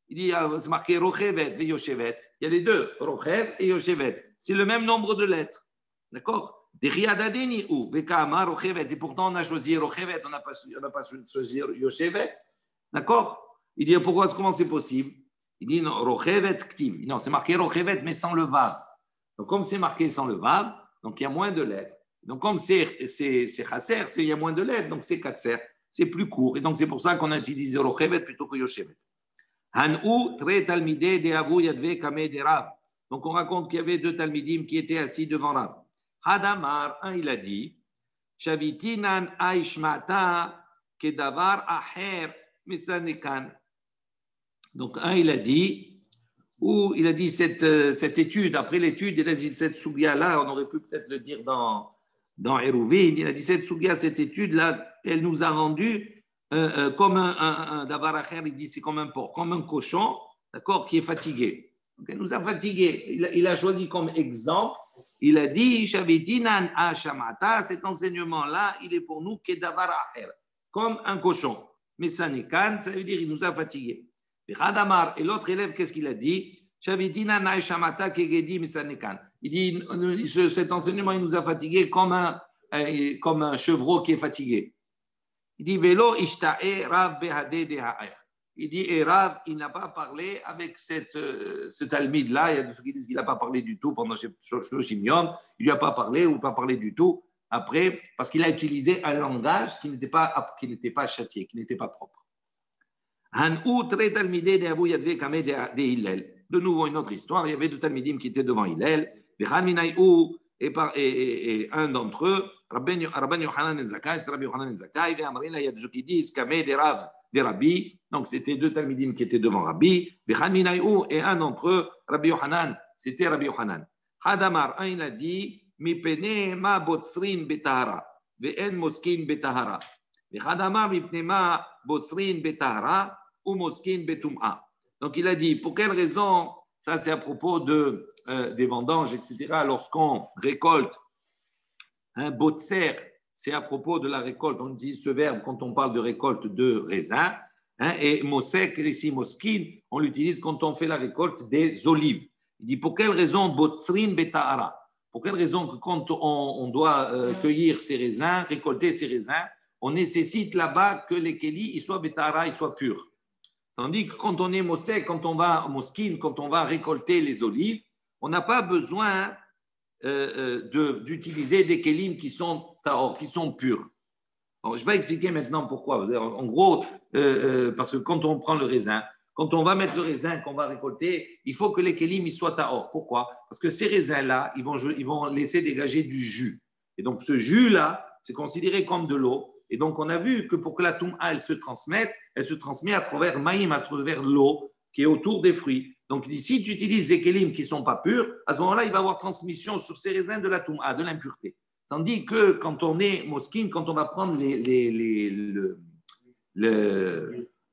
Il dit, c'est marqué Rochevet, Veyoshevet. Il y a les deux, Rochev et Yoshevet. C'est le même nombre de lettres. D'accord? Et pourtant, on a choisi Rochevet, on n'a pas choisi Yoshevet. D'accord? Il dit, comment c'est possible? Il dit, non, Rochevet Ktiv. Non, c'est marqué Rochevet, mais sans le Vav. Donc, comme c'est marqué sans le Vav, donc il y a moins de lettres. Donc, comme c'est Chasser, il y a moins de lettres, donc c'est Katser. C'est plus court. Et donc, c'est pour ça qu'on a utilisé Rochevet plutôt que Yoshevet. Hanou, tre talmidé de Avu Yadve Kame de Rav. Donc, on raconte qu'il y avait 2 talmidim qui étaient assis devant Rav. Hadamar, un, il a dit, Shavitinan Aishmata Kedavar Aher Misanekan. Donc, un, il a dit cette étude, après l'étude, il a dit cette sougya-là, on aurait pu peut-être le dire dans Eruvin, il a dit cette sougya, cette étude-là, elle nous a rendu comme un davar acher, il dit c'est comme un porc, comme un cochon, d'accord, qui est fatigué. Donc, elle nous a fatigués. Il a choisi comme exemple, il a dit, Shavitinan Ashamata, cet enseignement-là, il est pour nous kedavar acher, comme un cochon. Mais ça n'est qu'un, ça veut dire il nous a fatigués. Et l'autre élève, qu'est-ce qu'il a dit? Il dit, cet enseignement, il nous a fatigués comme un chevreau qui est fatigué. Il dit, Velo ishta'e Rav behade de ha'er. Il dit, et Rav, il n'a pas parlé avec ce talmide-là. Il y a ceux qui disent qu'il n'a pas parlé du tout pendant Shloshim Yom. Il ne lui a pas parlé ou pas parlé du tout après, parce qu'il a utilisé un langage qui n'était pas châtié, qui n'était pas propre. De nouveau, une autre histoire. Il y avait 2 talmidim qui étaient devant Hillel. Et un d'entre eux, Rabban Yochanan ben Zakkai, c'est Rabbi Yochanan ben Zakkai. Il y a des gens qui disent Kameh des Rav, des Rabbi. Donc, c'était 2 talmidim qui étaient devant Rabbi. Et un d'entre eux, Rabbi Yochanan, c'était Rabbi Yochanan. Hadamar, un, il a dit Mipene ma botsrin betahara, ve'en moskin betahara. Hadamar mipne ma botsrin betahara. Donc, il a dit, pour quelle raison, ça c'est à propos des vendanges, etc., lorsqu'on récolte un botser, c'est à propos de la récolte, on utilise ce verbe quand on parle de récolte de raisin, et mosek, ici moskin, on l'utilise quand on fait la récolte des olives. Il dit, pour quelle raison, botsrin betahara? Pour quelle raison que quand on doit cueillir ces raisins, récolter ces raisins, on nécessite là-bas que les kélis, ils soient betahara, ils soient purs. Tandis que quand on est mosek, quand on va moskin, quand on va récolter les olives, on n'a pas besoin d'utiliser des kélim qui sont tahor, qui sont purs. Alors, je vais expliquer maintenant pourquoi. En gros, parce que quand on prend le raisin, quand on va mettre le raisin qu'on va récolter, il faut que les kélim soient tahor. Pourquoi? Parce que ces raisins-là, ils vont laisser dégager du jus. Et donc, ce jus-là, c'est considéré comme de l'eau. Et donc, on a vu que pour que la touma, elle se transmet à travers maïm, à travers l'eau qui est autour des fruits. Donc, si tu utilises des kélim qui ne sont pas purs, à ce moment-là, il va y avoir transmission sur ces raisins de la touma, de l'impureté. Tandis que quand on est moskin, quand on va prendre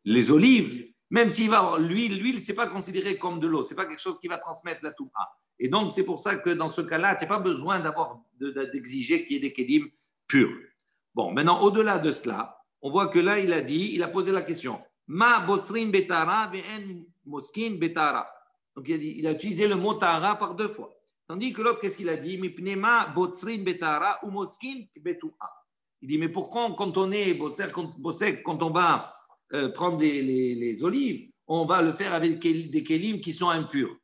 les olives, même s'il va avoir l'huile, ce n'est pas considéré comme de l'eau, ce n'est pas quelque chose qui va transmettre la touma. Et donc, c'est pour ça que dans ce cas-là, tu n'as pas besoin d'exiger qu'il y ait des kélim purs. Bon, maintenant, au-delà de cela, on voit que là, il a posé la question. Ma bosrin betara ve'en moskin betara. Donc, il a utilisé le mot tara par 2 fois. Tandis que l'autre, qu'est-ce qu'il a dit? Mipnema bosrin betara ou moskin betua. Il dit, mais pourquoi, quand on est bosek, quand on va prendre les olives, on va le faire avec des kélim qui sont impurs?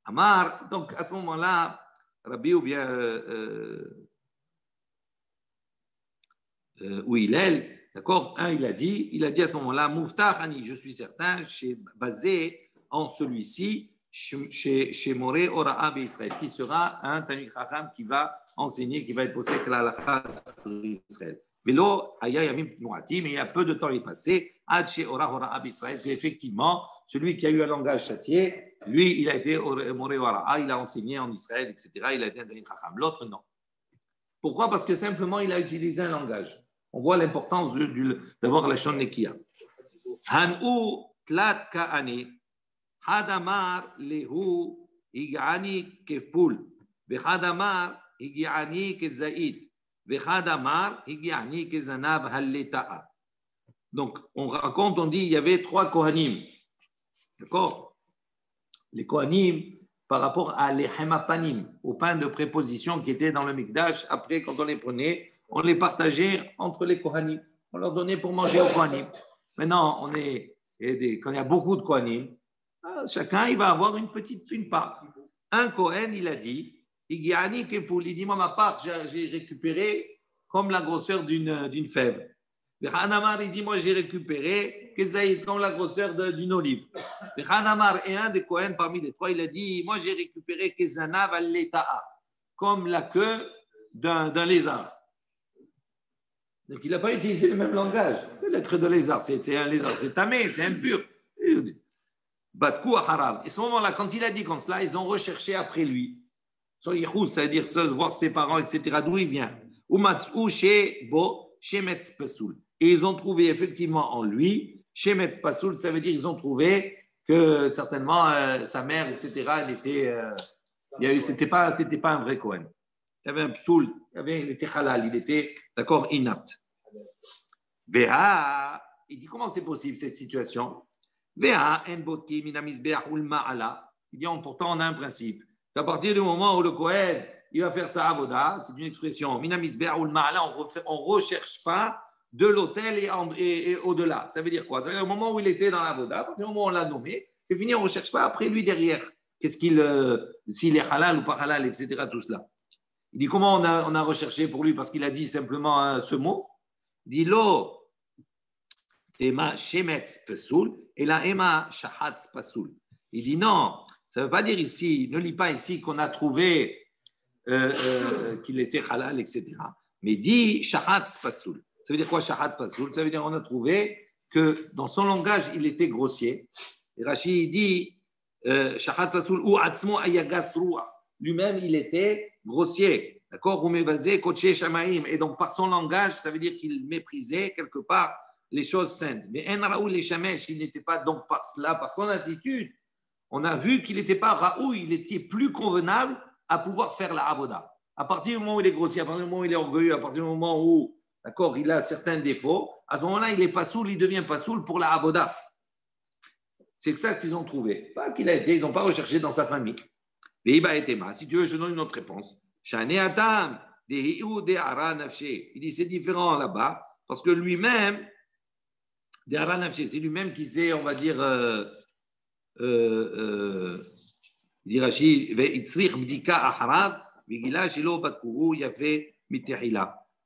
Amar, donc à ce moment-là, Rabbi ou bien. Où Hillel, d'accord, il a dit à ce moment-là, Mouftah Hani, je suis certain, basé en celui-ci, chez Moré Ora'a Israël, qui sera un Talmid Chacham qui va enseigner, qui va être posé que la halakha d'Israël. Mais il y a peu de temps il est passé, effectivement, celui qui a eu un langage châtié, lui, il a été Moré Ora'a, il a enseigné en Israël, etc. Il a été un Talmid Chacham. L'autre, non. Pourquoi? Parce que simplement, il a utilisé un langage. On voit l'importance d'avoir la Shon Nekiya. Han'u tlat ka'ani. Hadamar lehu higani keful, vechadamar higiani kezaït, vechadamar higiani kezanav halleta'a. Donc, on raconte, on dit, il y avait 3 Kohanim. D'accord? Les Kohanim, par rapport à les Hemapanim, aux pains de préposition qui étaient dans le Mikdash, après, quand on les prenait, on les partageait entre les Kohanim. On leur donnait pour manger aux Kohanim. Maintenant, quand il y a beaucoup de Kohanim, chacun, il va avoir une part. Un Kohen, il a dit, il dit, moi, ma part, j'ai récupéré comme la grosseur d'une fève. Hanamar, il dit, moi, j'ai récupéré comme la grosseur d'une olive. Hanamar est un des Kohen parmi les 3, il a dit, moi, j'ai récupéré Kezanav al-Leta'a, comme la queue d'un lézard. Donc, il n'a pas utilisé le même langage. La queue de lézard, c'est un lézard, c'est tamé, c'est impur. Batkou haram. Et à ce moment-là, quand il a dit comme cela, ils ont recherché après lui. C'est-à-dire voir ses parents, etc., d'où il vient. Umatzou chez Bo, Shemetz Pasoul. Et ils ont trouvé effectivement en lui, Shemetz Pasoul, ça veut dire qu'ils ont trouvé que certainement sa mère, etc., c'était pas un vrai Kohen. Il y avait un psoul, il était halal, il était, d'accord, inapte. Véha, il dit comment c'est possible cette situation? Véha, en botki, minamis be'ahul ma'ala. Il dit pourtant on a un principe. À partir du moment où le Kohen, il va faire sa avoda, c'est une expression, minamis be'ahul ma'ala, on ne recherche pas de l'autel et au-delà. Ça veut dire quoi? Ça veut dire au moment où il était dans l'avoda, à partir du moment où on l'a nommé, c'est fini, on ne recherche pas après lui derrière. S'il est halal ou pas halal, etc., tout cela. Il dit comment on a recherché pour lui parce qu'il a dit simplement ce mot. Il dit lo ema shemetz pasoul et la ema shahatz pasoul. Il dit non, ça ne veut pas dire ici, ne lis pas ici qu'on a trouvé qu'il était halal, etc. Mais dit shahatz pasoul. Ça veut dire quoi shahatz pasoul? Ça veut dire qu'on a trouvé que dans son langage il était grossier. Et Rashi dit shahatz pasoul ou atzmo ayagas ruah. Lui-même, il était grossier. D'accord? Et donc, par son langage, ça veut dire qu'il méprisait quelque part les choses saintes. Mais En Raoul les Shamesh, il n'était pas donc par cela, par son attitude. On a vu qu'il n'était pas Raoul, il était plus convenable à pouvoir faire la Avoda. À partir du moment où il est grossier, à partir du moment où il est orgueilleux, à partir du moment où, d'accord, il a certains défauts, à ce moment-là, il n'est pas saoul, il devient pas saoul pour la Avoda. C'est ça qu'ils ont trouvé. Pas qu'il a été, ils n'ont pas recherché dans sa famille. Si tu veux, je donne une autre réponse. Il dit c'est différent là-bas parce que lui-même, c'est lui-même qui s'est, on va dire, il dit Rashi, il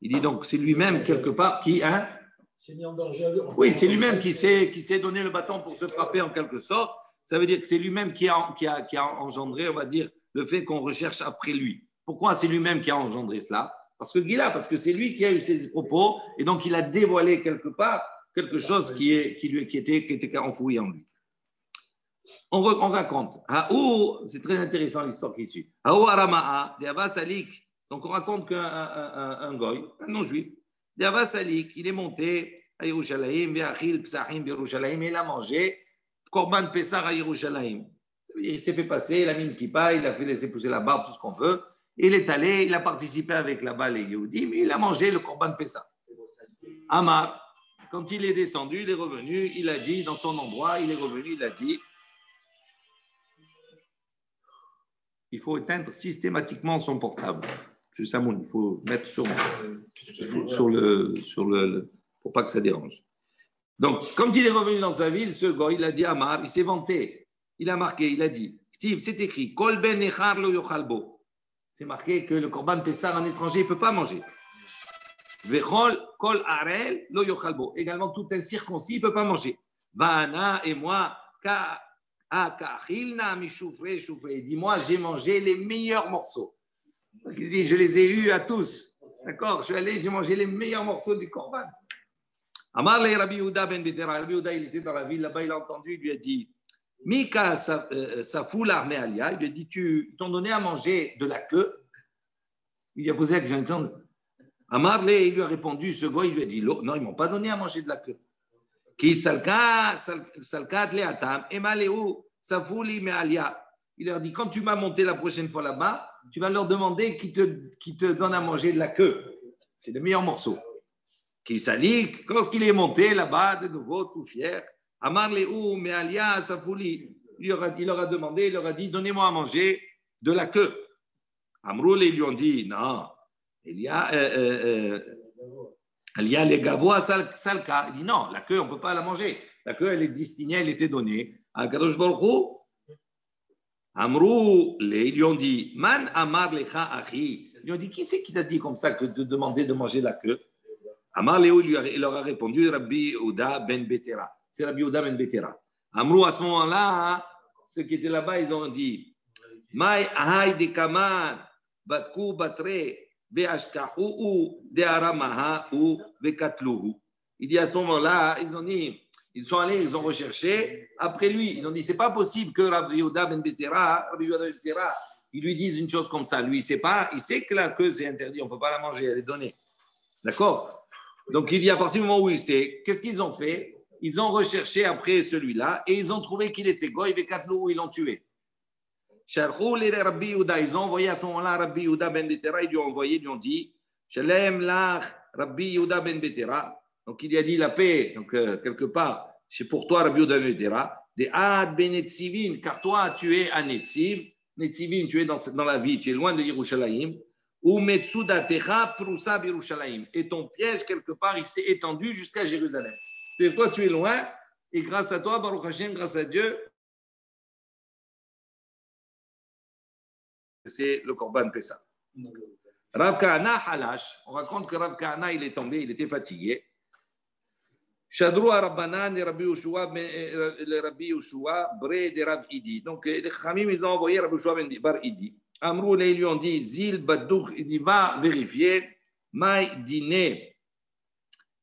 dit donc c'est lui-même quelque part qui oui, c'est lui-même qui s'est donné le bâton pour se frapper en quelque sorte. Ça veut dire que c'est lui-même qui a engendré, on va dire, le fait qu'on recherche après lui. Pourquoi c'est lui-même qui a engendré cela? Parce que c'est lui qui a eu ses propos et donc il a dévoilé quelque part quelque chose qui était enfoui en lui. On raconte. C'est très intéressant l'histoire qui suit. Donc on raconte qu'un goy, un non-juif, il est monté à Yerushalayim, et il a mangé Korban Pessah à Yerushalayim. Il s'est fait passer, il a mis une kippa, il a fait laisser pousser la barbe, tout ce qu'on veut. Il est allé, il a participé avec là-bas les Yehoudim, mais il a mangé le Korban Pessah. Amar, quand il est descendu, il est revenu, il a dit, dans son endroit, il est revenu, il a dit, il faut éteindre systématiquement son portable. M. Samoun, il faut mettre sur le pour pas que ça dérange. Donc, quand il est revenu dans sa ville, ce gars, il a dit Amar, il s'est vanté. Il a marqué, il a dit, Steve, c'est écrit, Kol ben echar lo yochalbo. C'est marqué que le Korban Pessah, un étranger, il ne peut pas manger. Vechol kol arel lo yochalbo. Également, tout un circoncis, il ne peut pas manger. Vana et moi, Il dit, moi, j'ai mangé les meilleurs morceaux. Donc, il dit, je les ai eus à tous. D'accord? Je suis allé, j'ai mangé les meilleurs morceaux du Corban. Amar le Rabbi Yehuda ben Betera. Rabbi Yehuda, il était dans la ville, là-bas, il a entendu, il lui a dit, Mika Safou l'armée alia. Il lui a dit, ils t'ont donné à manger de la queue. Il lui a posé la question. Amar le, il lui a répondu, ce gars, il lui a dit, non, ils ne m'ont pas donné à manger de la queue. Qui salkat le atam, emaleu Safou li me alia. Il leur dit, quand tu m'as monté la prochaine fois là-bas, tu vas leur demander qui te donne à manger de la queue. C'est le meilleur morceau. Qui salik, lorsqu'il est monté là-bas, de nouveau, tout fier, Amar Léou, Mealia, Safouli, il leur a demandé, il leur a dit, donnez-moi à manger de la queue. Amroul, ils lui ont dit, non, il y a les gabois salka. Il dit, non, la queue, on ne peut pas la manger. La queue, elle est destinée, elle était donnée à Kadosh Baruch Hu. Amrou, ils lui ont dit, Man Amar Lecha Achi. Ils lui ont dit, qui c'est qui t'a dit comme ça que de demander de manger la queue? Amar Léo, il leur a répondu, Rabbi Yehuda ben Betera. C'est Rabbi Yehuda ben Betera. Amrou, à ce moment-là, ceux qui étaient là-bas, ils ont dit, Mai Ahai de Kaman, Batku Batre, Beashkahu, De Aramaha ou Vekatluhu. Il dit à ce moment-là, ils ont dit, ils sont allés, ils ont recherché. Après lui, ils ont dit, c'est pas possible que Rabbi Yehuda ben Betera, ils lui disent une chose comme ça. Lui, il sait que la queue, c'est interdit, on ne peut pas la manger, elle est donnée. D'accord? Donc, il dit, à partir du moment où il sait, qu'est-ce qu'ils ont fait? Ils ont recherché après celui-là et ils ont trouvé qu'il était goy, Vekatlou, ils l'ont tué. Sharhou les Rabbi Yehuda, ils ont envoyé à ce moment-là Rabbi Yehuda ben Betera, ils lui ont envoyé, ils lui ont dit, Shalem lach Rabbi Yehuda ben Betera. Donc, il y a dit la paix, donc quelque part, c'est pour toi, Rabbi Yehuda ben Betera, des Ad ben Netzivin, car toi, tu es à Netziv. Netzivin, tu es dans la vie, tu es loin de Yerushalayim. Ou Metsudatecha Prusa Birushalayim. Et ton piège, quelque part, il s'est étendu jusqu'à Jérusalem. C'est-à-dire, toi, tu es loin, et grâce à toi, Baruch Hashem, grâce à Dieu, c'est le Korban Pessah. Rav Kahana Halash, on raconte que Rav Kahana, il est tombé, il était fatigué. Shadrou Rabbanan et Rabbi Yoshua, Bre de Rav Idi. Donc, les Khamim, ils ont envoyé Rabbi Yoshua Bar Idi. Amrou, ils lui ont dit, Zil Badouk, il dit, va vérifier, Maï Diné.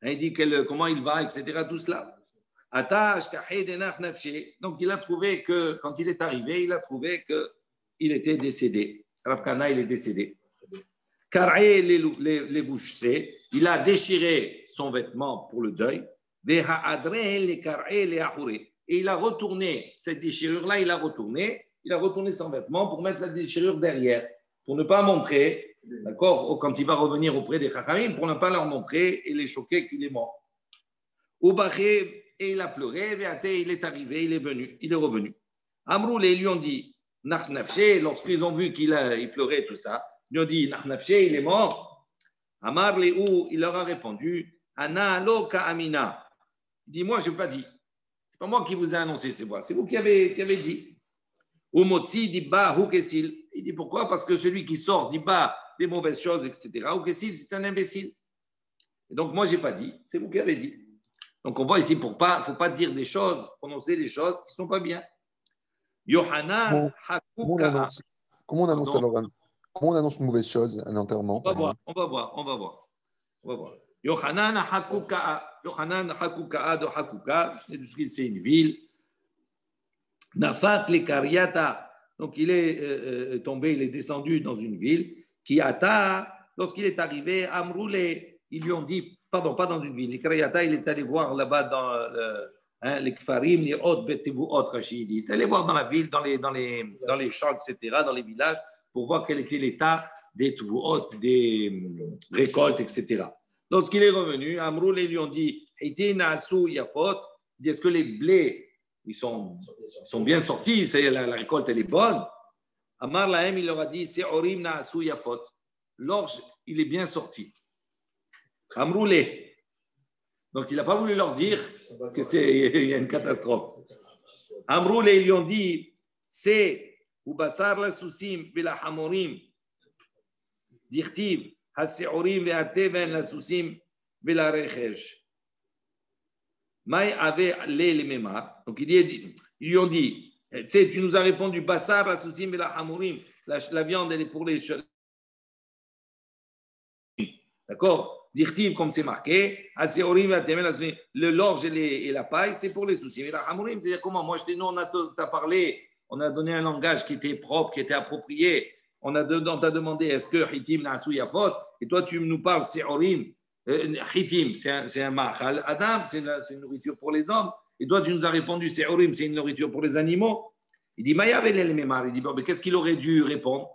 Il dit comment il va, etc. Tout cela. Atash, Kahid, Enach, Nafshe. Donc, il a trouvé que, quand il est arrivé, il a trouvé qu'il était décédé. Rav Kahana, il est décédé. Kar'é les bouches, il a déchiré son vêtement pour le deuil. Et il a retourné cette déchirure-là, il a retourné son vêtement pour mettre la déchirure derrière, pour ne pas montrer, d'accord, quand il va revenir auprès des Chachamim, pour ne pas leur montrer et les choquer qu'il est mort. Et il a pleuré, il est arrivé, il est venu, il est revenu. Amrou, ils lui ont dit, Nachnafché, lorsqu'ils ont vu qu'il pleurait, tout ça, ils lui ont dit, Nachnafché, il est mort. Amar Léou, il leur a répondu, Ana Loka Amina. Il dit, moi, je n'ai pas dit. C'est pas moi qui vous ai annoncé ces voix. C'est vous qui avez dit. Umotzi dit ba hukesil. Il dit pourquoi? Parce que celui qui sort dit ba des mauvaises choses, etc. Hukesil, c'est un imbécile. Et donc, moi, je n'ai pas dit. C'est vous qui avez dit. Donc, on voit ici, il ne faut pas dire des choses, prononcer des choses qui ne sont pas bien. Yohanan Hakuka. Comment on annonce alors comment on annonce une mauvaise chose, un enterrement? On va voir. Yohanan Hakuka de Hakuka, c'est une ville. Nafat le Kariata, donc il est tombé, il est descendu dans une ville. Qui ata, lorsqu'il est arrivé, Amroulé, ils lui ont dit, pardon, pas dans une ville, les Kariata, il est allé voir là-bas dans les Kfarim, les Hot, Betevu, Hot, Rachid. Il est allé voir dans la ville, dans les champs, etc., dans les villages, pour voir quel était l'état des Tevuot, des récoltes, etc. Lorsqu'il est revenu, Amroulé lui ont dit, est-ce que les blés ils sont bien sortis, la récolte elle est bonne. Amar Lahem, il leur a dit, c'est Orim Naasu Yafot. L'orge, il est bien sorti. Amroulé. Donc, il n'a pas voulu leur dire qu'il y a une catastrophe. Amroulé, ils lui ont dit, c'est Ubasar la Sousim, Bela Hamorim, Dirtiv, Haseorim, Veateven la Sousim, Bela Rechej. Maï avait les mémas. Donc, ils lui ont dit, Tu sais, tu nous as répondu Bassar, la soucim et la hamourim. La viande, elle est pour les. D'accord? Dirtiv, comme c'est marqué, le l'orge et la paille, c'est pour les soucis. Mais la hamourim, c'est-à-dire comment? Moi, je t'ai dit, non, on t'a parlé, on a donné un langage qui était propre, qui était approprié. On t'a demandé, est-ce que hitim na'asou yafot? Et toi, tu nous parles, c'est orim. Hitim, c'est un mahal adam, c'est une nourriture pour les hommes. Et toi, tu nous as répondu, c'est orim, c'est une nourriture pour les animaux. Il dit, Mayavel el memar. Il dit, bon, mais qu'est-ce qu'il aurait dû répondre?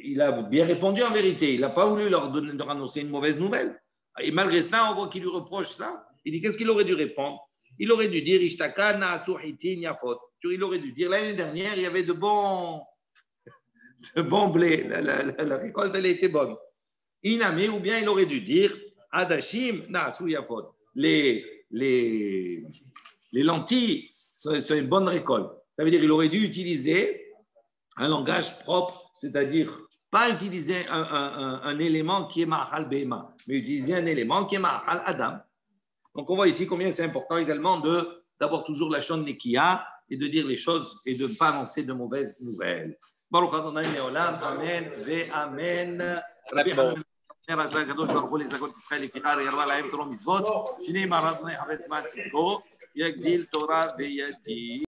Il a bien répondu en vérité. Il n'a pas voulu leur annoncer une mauvaise nouvelle. Et malgré cela, on voit qu'il lui reproche ça. Il dit, qu'est-ce qu'il aurait dû répondre? Il aurait dû dire, Ishtaka na'asou hitin yafot. Il aurait dû dire, l'année dernière, il y avait de bons blés. La récolte, elle était bonne. Iname, ou bien il aurait dû dire, Adashim na'asou yafot. Les lentilles, c'est une bonne récolte. Ça veut dire qu'il aurait dû utiliser un langage propre, c'est-à-dire pas utiliser un élément qui est ma'al bema, mais utiliser un élément qui est ma'al adam. Donc on voit ici combien c'est important également d'avoir toujours la shon nekiya et de dire les choses et de ne pas annoncer de mauvaises nouvelles. Baruch Adonai Leolam, Amen, ve Amen. Rabbi Hanun עשה הקדוש ברוך הוא לזכות ישראל לפיכך ירבה להם תורה מצוות, שני מרדני חפץ מעצמו, יגדיל תורה בידי.